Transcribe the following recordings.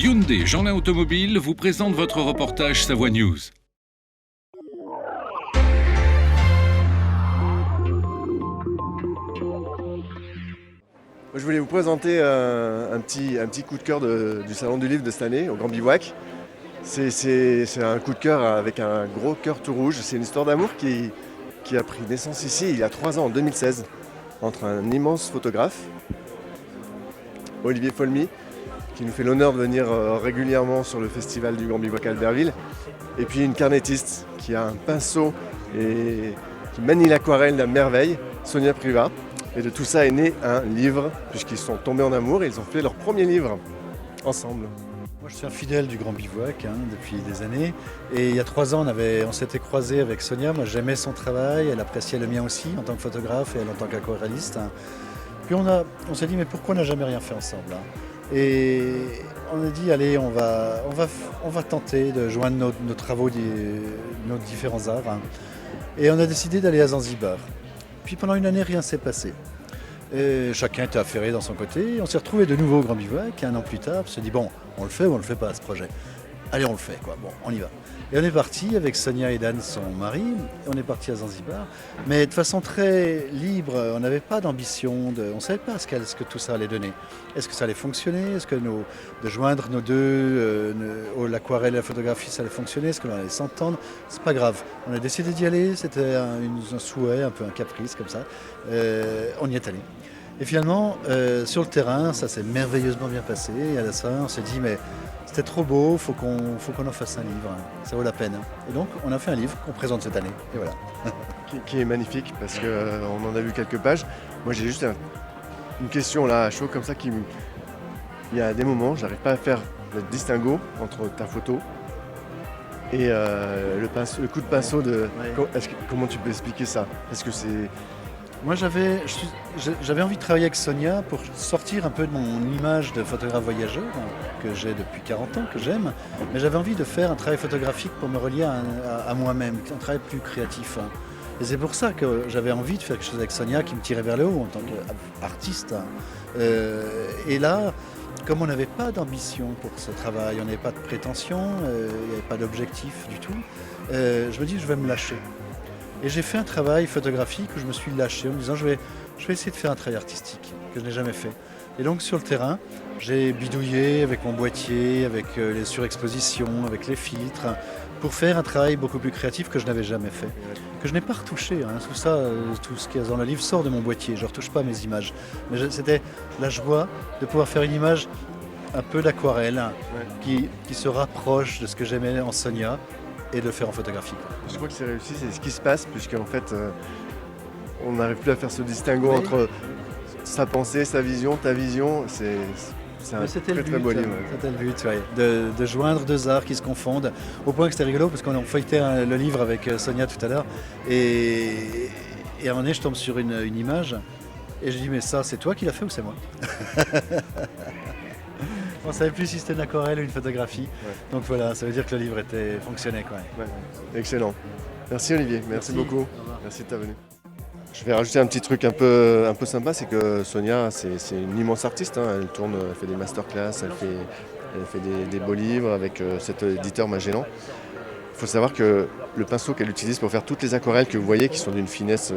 Hyundai Jeanlin Automobile vous présente votre reportage Savoie News. Je voulais vous présenter un petit coup de cœur du Salon du Livre de cette année, au Grand Bivouac. C'est un coup de cœur avec un gros cœur tout rouge. C'est une histoire d'amour qui a pris naissance ici il y a 3 ans, en 2016, entre un immense photographe, Olivier Folmy, qui nous fait l'honneur de venir régulièrement sur le festival du Grand Bivouac à Albertville, et puis une carnettiste qui a un pinceau et qui manie l'aquarelle de merveille, Sonia Privat. Et de tout ça est né un livre, puisqu'ils sont tombés en amour et ils ont fait leur premier livre ensemble. Moi, je suis un fidèle du Grand Bivouac depuis des années. Et il y a 3 ans, on s'était croisés avec Sonia. Moi, j'aimais son travail, elle appréciait le mien aussi en tant que photographe et elle en tant qu'aquarelliste. Puis on s'est dit, mais pourquoi on n'a jamais rien fait ensemble? Et on a dit, allez, on va tenter de joindre nos travaux, nos différents arts. Et on a décidé d'aller à Zanzibar. Puis pendant une année, rien ne s'est passé. Et chacun était affairé dans son côté. On s'est retrouvés de nouveau au Grand Bivouac, 1 an plus tard. On s'est dit, bon, on le fait ou on le fait pas, ce projet? Allez, on le fait, quoi. Bon, on y va. Et on est parti avec Sonia et Dan, son mari. On est parti à Zanzibar. Mais de façon très libre, on n'avait pas d'ambition. On ne savait pas ce que tout ça allait donner. Est-ce que ça allait fonctionner? Est-ce que de joindre nos deux, l'aquarelle et la photographie, ça allait fonctionner? Est-ce qu'on allait s'entendre? C'est pas grave. On a décidé d'y aller. C'était un souhait, un peu un caprice comme ça. On y est allé. Et finalement, sur le terrain, ça s'est merveilleusement bien passé. Et à la fin, on s'est dit, mais c'était trop beau, faut qu'on en fasse un livre, ça vaut la peine. Et donc, on a fait un livre qu'on présente cette année, et voilà. Qui est magnifique, parce qu'on en a vu quelques pages. Moi, j'ai juste une question là, à chaud, comme ça, il y a des moments, j'arrive pas à faire le distinguo entre ta photo et le coup de pinceau de... Ouais. Comment tu peux expliquer ça? Est-ce que c'est... Moi, j'avais envie de travailler avec Sonia pour sortir un peu de mon image de photographe voyageur, que j'ai depuis 40 ans, que j'aime. Mais j'avais envie de faire un travail photographique pour me relier à moi-même, un travail plus créatif. Et c'est pour ça que j'avais envie de faire quelque chose avec Sonia qui me tirait vers le haut en tant qu'artiste. Et là, comme on n'avait pas d'ambition pour ce travail, on n'avait pas de prétention, il n'y avait pas d'objectif du tout, je me dis je vais me lâcher. Et j'ai fait un travail photographique où je me suis lâché en me disant je vais essayer de faire un travail artistique que je n'ai jamais fait. Et donc sur le terrain, j'ai bidouillé avec mon boîtier, avec les surexpositions, avec les filtres, pour faire un travail beaucoup plus créatif que je n'avais jamais fait, que je n'ai pas retouché. Tout ça, tout ce qui est dans le livre sort de mon boîtier, je ne retouche pas mes images. Mais c'était la joie de pouvoir faire une image un peu d'aquarelle qui se rapproche de ce que j'aimais en Sonia, et de le faire en photographie. Je crois que c'est réussi, c'est ce qui se passe, puisqu'en fait, on n'arrive plus à faire ce distinguo entre sa pensée, sa vision, ta vision. C'est un très beau livre. C'était le but, ouais, de joindre 2 arts qui se confondent, au point que c'était rigolo, parce qu'on feuilletait le livre avec Sonia tout à l'heure, et à un moment donné, je tombe sur une image, et je dis, mais ça, c'est toi qui l'as fait ou c'est moi? On ne savait plus si c'était une aquarelle ou une photographie. Ouais. Donc voilà, ça veut dire que le livre fonctionnait. Quoi. Ouais. Excellent. Merci Olivier, merci beaucoup. Merci de ta venue. Je vais rajouter un petit truc un peu sympa, c'est que Sonia, c'est une immense artiste. Elle tourne, elle fait des masterclass, elle fait des beaux livres avec cet éditeur Magellan. Il faut savoir que le pinceau qu'elle utilise pour faire toutes les aquarelles que vous voyez, qui sont d'une finesse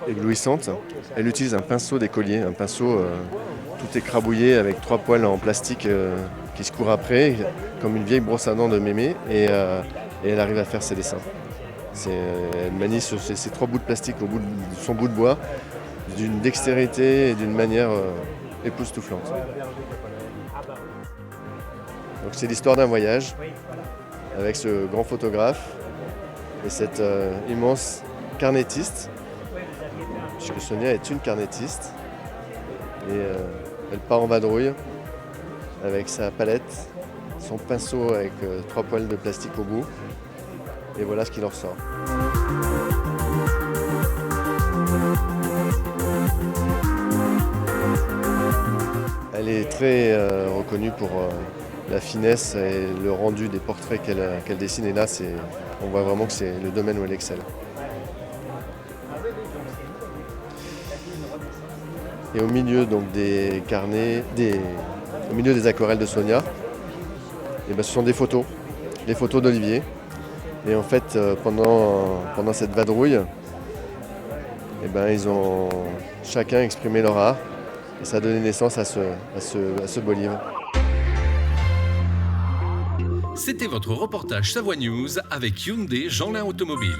éblouissante, elle utilise un pinceau d'écolier, un pinceau tout écrabouillé avec 3 poils en plastique qui se courent après, comme une vieille brosse à dents de mémé, et elle arrive à faire ses dessins. Elle manie ces 3 bouts de plastique au bout de son bout de bois d'une dextérité et d'une manière époustouflante. Donc c'est l'histoire d'un voyage avec ce grand photographe et cette immense carnettiste, puisque Sonia est une carnettiste, et elle part en vadrouille avec sa palette, son pinceau avec 3 poils de plastique au bout, et voilà ce qu'il en ressort. Elle est très reconnue pour la finesse et le rendu des portraits qu'elle dessine, et là on voit vraiment que c'est le domaine où elle excelle. Et au milieu donc des carnets, des au milieu des aquarelles de Sonia, et ben, ce sont des photos d'Olivier. Et en fait, pendant cette vadrouille, et ben, ils ont chacun exprimé leur art. Et ça a donné naissance à ce beau livre. C'était votre reportage Savoie News avec Hyundai Jeanlin Automobile.